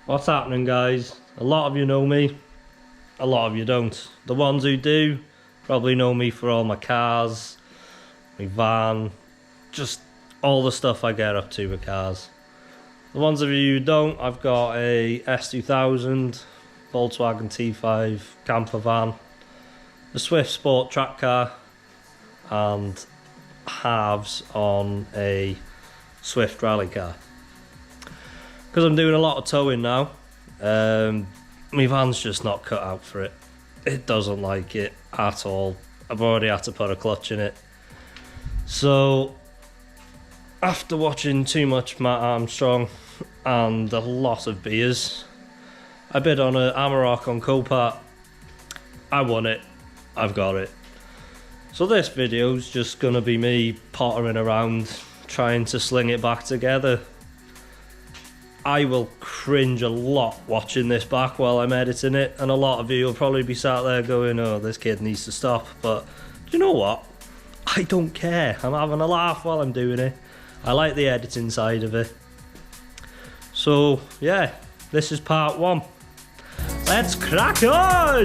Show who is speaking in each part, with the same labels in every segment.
Speaker 1: What's happening, guys? A lot of you know me, a lot of you don't. The ones who do probably know me for all my cars, my van, just all the stuff I get up to with cars. The ones of you who don't, I've got a S2000 Volkswagen T5 camper van, a Swift Sport track car, and halves on a Swift rally car. Because I'm doing a lot of towing now, my van's just not cut out for it. It doesn't like it at all. I've already had to put a clutch in it. So, after watching too much Matt Armstrong and a lot of beers, I bid on an Amarok on Copart. I won it. I've got it. So this video's just going to be me pottering around trying to sling it back together. I will cringe a lot watching this back while I'm editing it, and a lot of you will probably be sat there going, oh, this kid needs to stop. But do you know what? I don't care. I'm having a laugh while I'm doing it. I like the editing side of it. So yeah, this is part one. Let's crack on!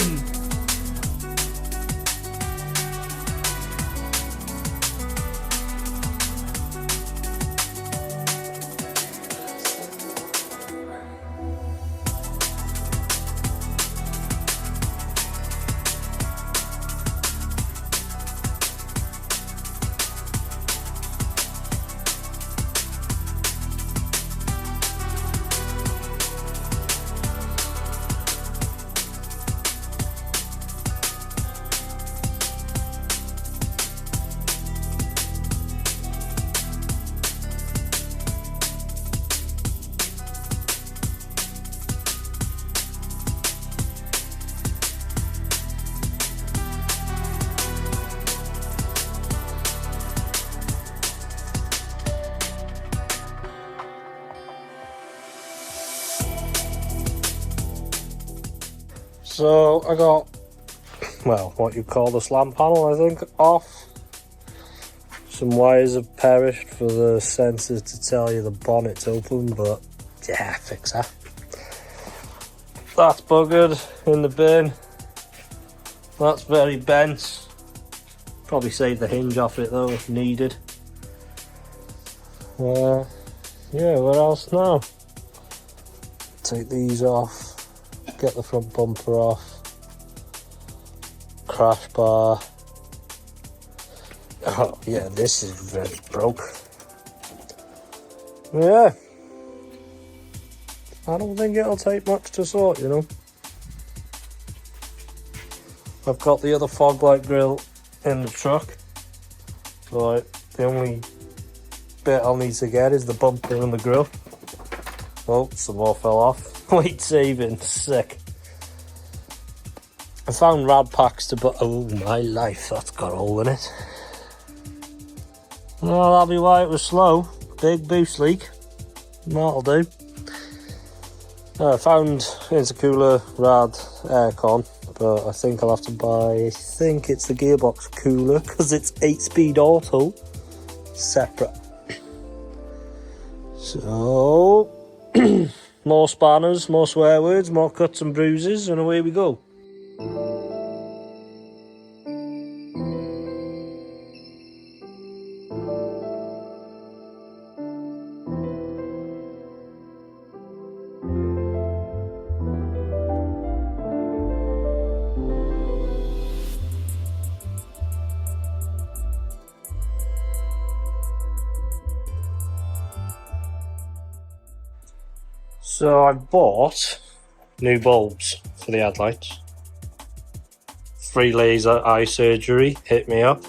Speaker 1: So I got, well, what you call the slam panel, I think, off. Some wires have perished for the sensors to tell you the bonnet's open, but yeah, fix that. That's buggered in the bin. That's very bent. Probably save the hinge off it though if needed. Yeah, what else now? Take these off. Get the front bumper off, crash bar. Oh yeah, this is very broke. Yeah, I don't think it'll take much to sort, you know. I've got the other fog light grille in the truck, so the only bit I'll need to get is the bumper and the grille. Oh, some more fell off. Weight saving, sick. I found rad packs to put. Oh my life, that's got a hole in it. Well, that'll be why it was slow. Big boost leak. That'll do. I found intercooler rad aircon, but I think I'll have to buy. I think it's the gearbox cooler because it's 8-speed auto, separate. So. More spanners, more swear words, more cuts and bruises, and away we go. So I bought new bulbs for the headlights. Free laser eye surgery hit me up.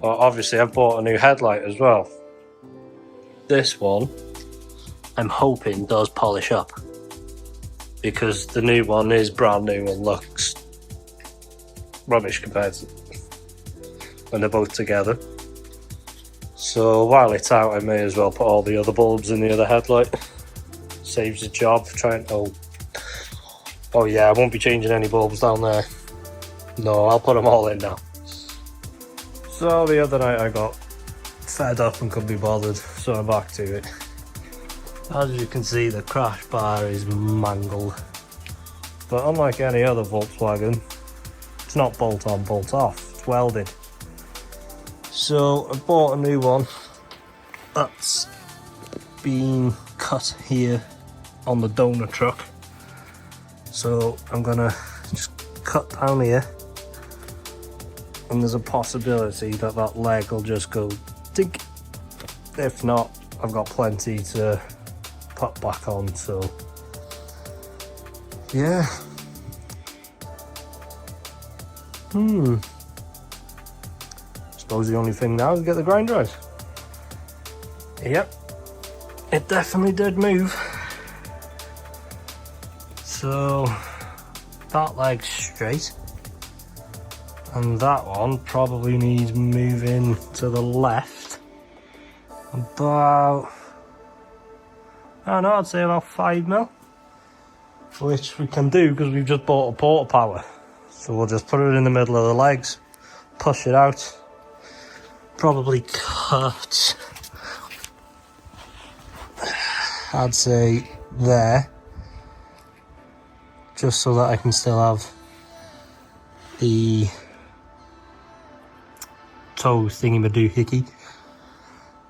Speaker 1: Well, obviously I bought a new headlight as well. This one I'm hoping does polish up, because the new one is brand new and looks rubbish compared to when they're both together. So while it's out, I may as well put all the other bulbs in the other headlight. Saves the job trying. Oh yeah, I won't be changing any bulbs down there. No, I'll put them all in now. So the other night I got fed up and couldn't be bothered, so I'm back to it. As you can see, the crash bar is mangled. But unlike any other Volkswagen, it's not bolt on, bolt off, it's welded. So I bought a new one that's been cut here on the donor truck. So I'm gonna just cut down here, and there's a possibility that that leg will just go dink. If not, I've got plenty to put back on, so yeah. Suppose the only thing now is get the grinder out. Yep, it definitely did move. So that leg's straight, and that one probably needs moving to the left about, I don't know, I'd say about 5mm, which we can do because we've just bought a porta power. So we'll just put it in the middle of the legs, push it out, probably cut, I'd say there, just so that I can still have the toe thingy-madoohickey,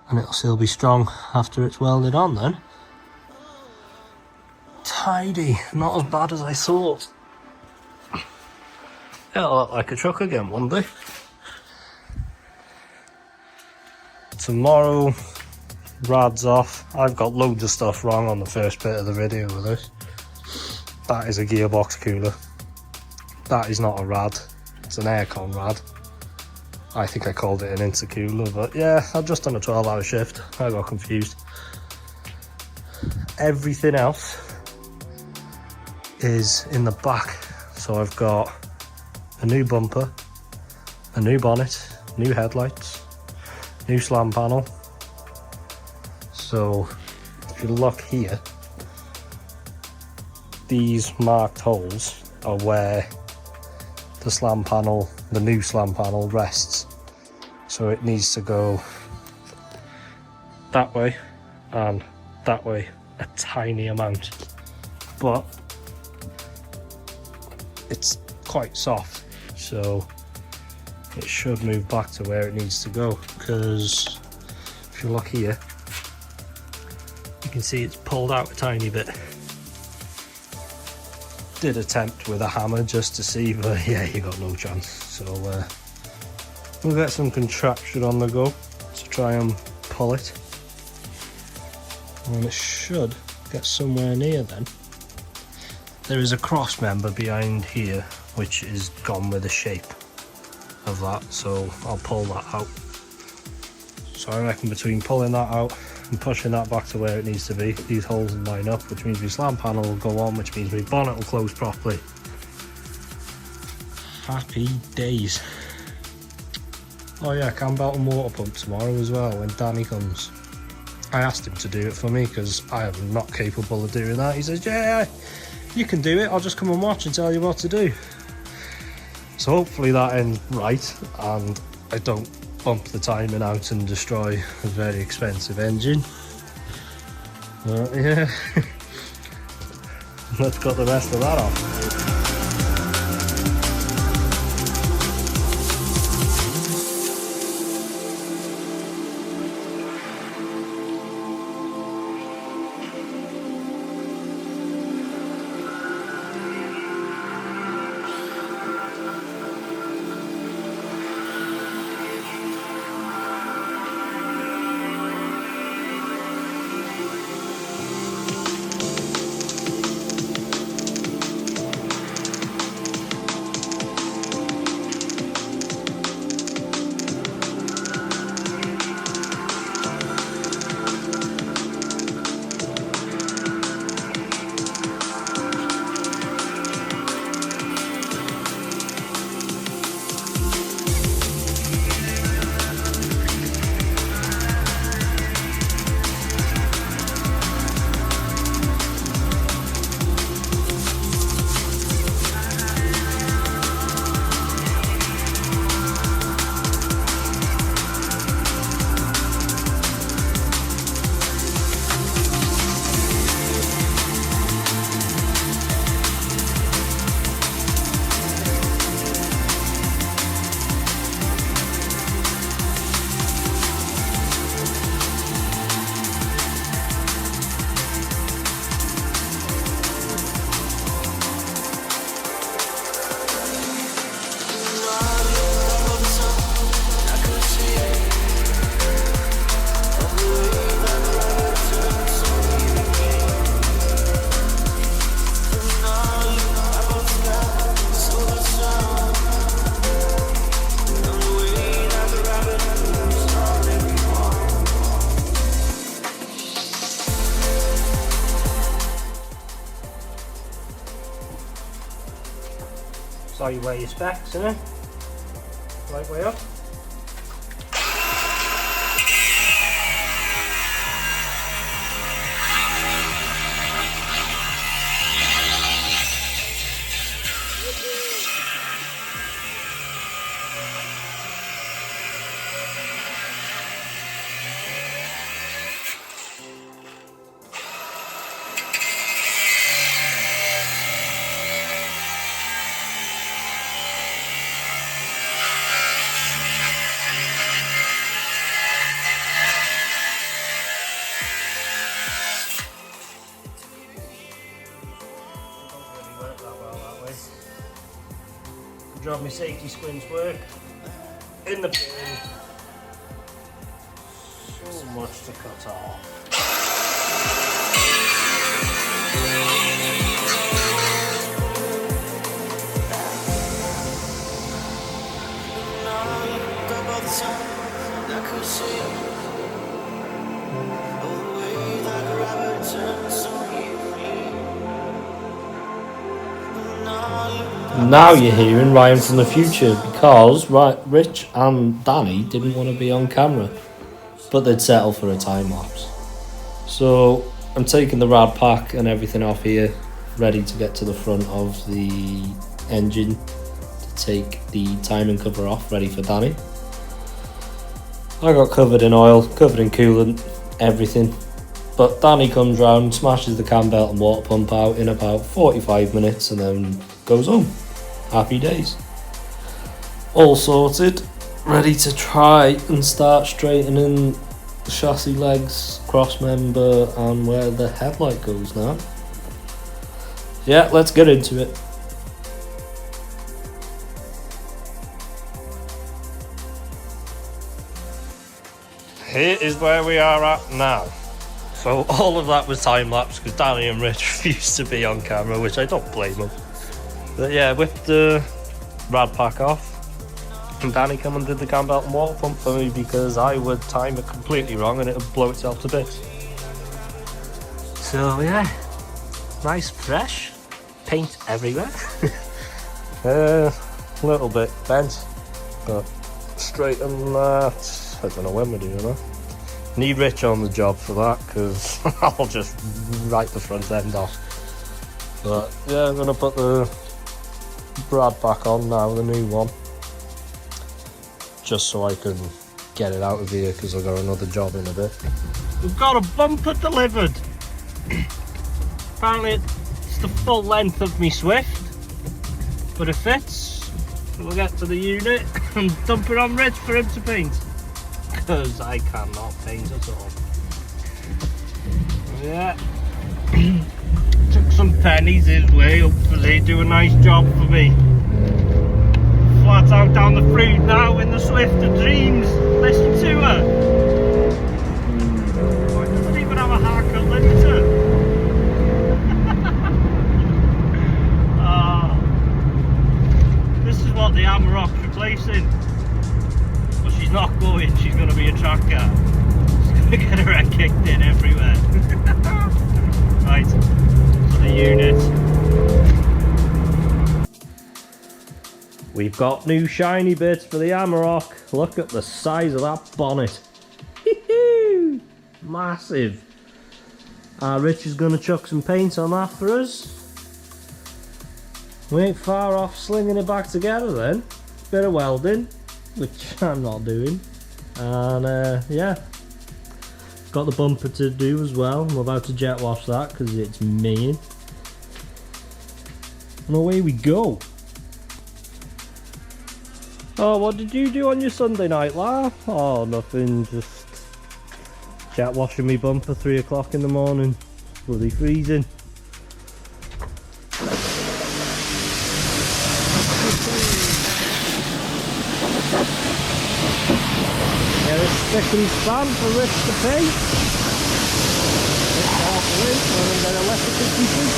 Speaker 1: and it'll still be strong after it's welded on then. Tidy, not as bad as I thought. It'll look like a truck again one day. Tomorrow, rad's off. I've got loads of stuff wrong on the first bit of the video with this. That is a gearbox cooler. That is not a rad, it's an aircon rad. I think I called it an intercooler, but yeah, I've just done a 12-hour shift. I got confused. Everything else is in the back. So I've got a new bumper, a new bonnet, new headlights, new slam panel. So if you look here, these marked holes are where the slam panel, the new slam panel rests. So it needs to go that way and that way a tiny amount, but it's quite soft, so it should move back to where it needs to go. Because if you look here, you can see it's pulled out a tiny bit. Did attempt with a hammer just to see, but yeah, you got no chance. So we'll get some contraption on the go to try and pull it, and it should get somewhere near then. There is a cross member behind here which is gone with the shape of that, so I'll pull that out. So I reckon between pulling that out and pushing that back to where it needs to be, these holes will line up, which means my slam panel will go on, which means my bonnet will close properly. Happy days. Oh yeah, cam belt and water pump tomorrow as well when Danny comes. I asked him to do it for me because I am not capable of doing that. He says, yeah, you can do it, I'll just come and watch and tell you what to do. So hopefully that ends right and I don't bump the timing out and destroy a very expensive engine. Yeah, let's cut the rest of that off. how you wear your specs, innit? Right way up. Job my safety squints work in the bin. So much to cut off.
Speaker 2: Now you're hearing Ryan from the future because Rich and Danny didn't want to be on camera, but they'd settle for a time lapse. So I'm taking the rad pack and everything off here, ready to get to the front of the engine to take the timing cover off, ready for Danny. I got covered in oil, covered in coolant, everything. But Danny comes round, smashes the cam belt and water pump out in about 45 minutes and then goes home. Happy days. All sorted, ready to try and start straightening the chassis legs, cross member and where the headlight goes now. Yeah, let's get into it.
Speaker 1: Here is where we are at now. So all of that was time lapse because Danny and Rich refused to be on camera, which I don't blame them. But yeah, whipped the rad pack off and Danny come and did the cam belt and water pump for me because I would time it completely wrong and it would blow itself to bits. So yeah, nice fresh, paint everywhere. A little bit bent, but straighten that. I don't know when we're doing that. Need Rich on the job for that because I'll just write the front end off. But yeah, I'm gonna put the rad back on now, the new one, just so I can get it out of here because I've got another job in a bit. We've got a bumper delivered. Apparently it's the full length of me Swift, but it fits. We'll get to the unit and dump it on Rich for him to paint because I cannot paint at all. Yeah. Took some pennies his way, hopefully do a nice job for me. Flat out down the road now in the Swift of Dreams. Listen to her. Oh, it doesn't even have a haircut limiter. This is what the Amarok's replacing. But she's not going, she's going to be a track car. She's going to get her head kicked in everywhere. Right. The unit. We've got new shiny bits for the Amarok. Look at the size of that bonnet. Massive. Rich is going to chuck some paint on that for us. We ain't far off slinging it back together then. Bit of welding, which I'm not doing. And yeah. Got the bumper to do as well. I'm about to jet wash that because it's mean. And away we go. Oh, what did you do on your Sunday night, lad? Oh, nothing, just jet washing me bumper 3 o'clock in the morning. Bloody freezing. Yeah, this second span for Rich to paint. Get off the lid and then electrical pieces.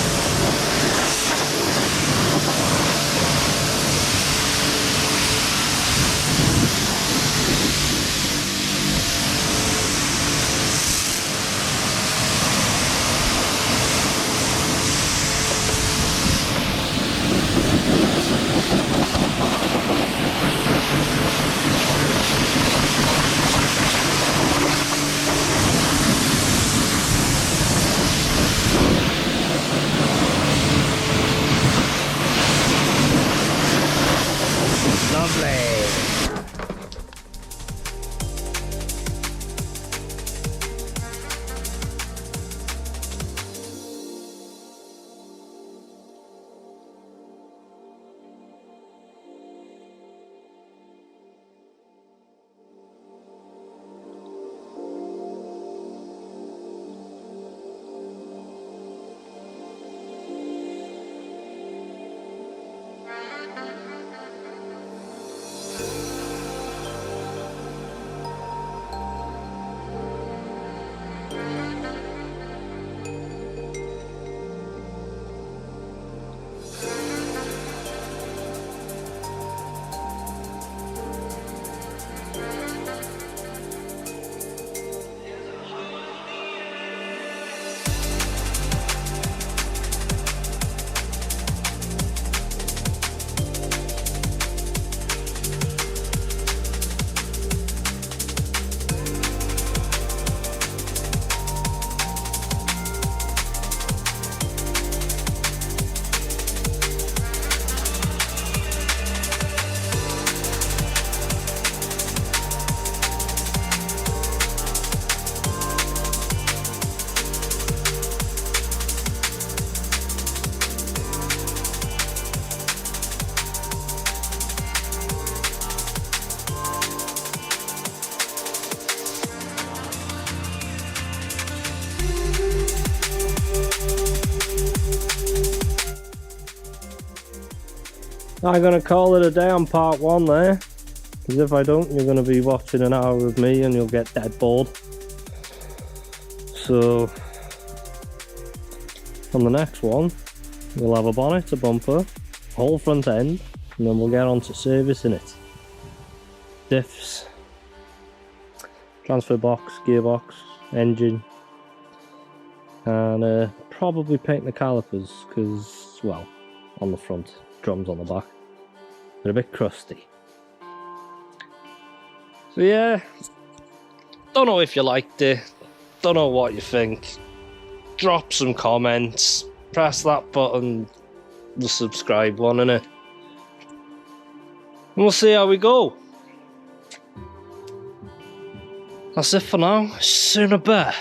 Speaker 1: I'm gonna call it a day on part 1 there, because if I don't, you're gonna be watching an hour of me and you'll get dead bored. So on the next one, we'll have a bonnet, a bumper, whole front end, and then we'll get on to servicing it. Diffs, transfer box, gearbox, engine, and probably paint the calipers, because, well, on the front, drums on the back, they're a bit crusty. So yeah, don't know if you liked it, don't know what you think. Drop some comments, press that button, the subscribe one, innit? And we'll see how we go. That's it for now. Sooner better.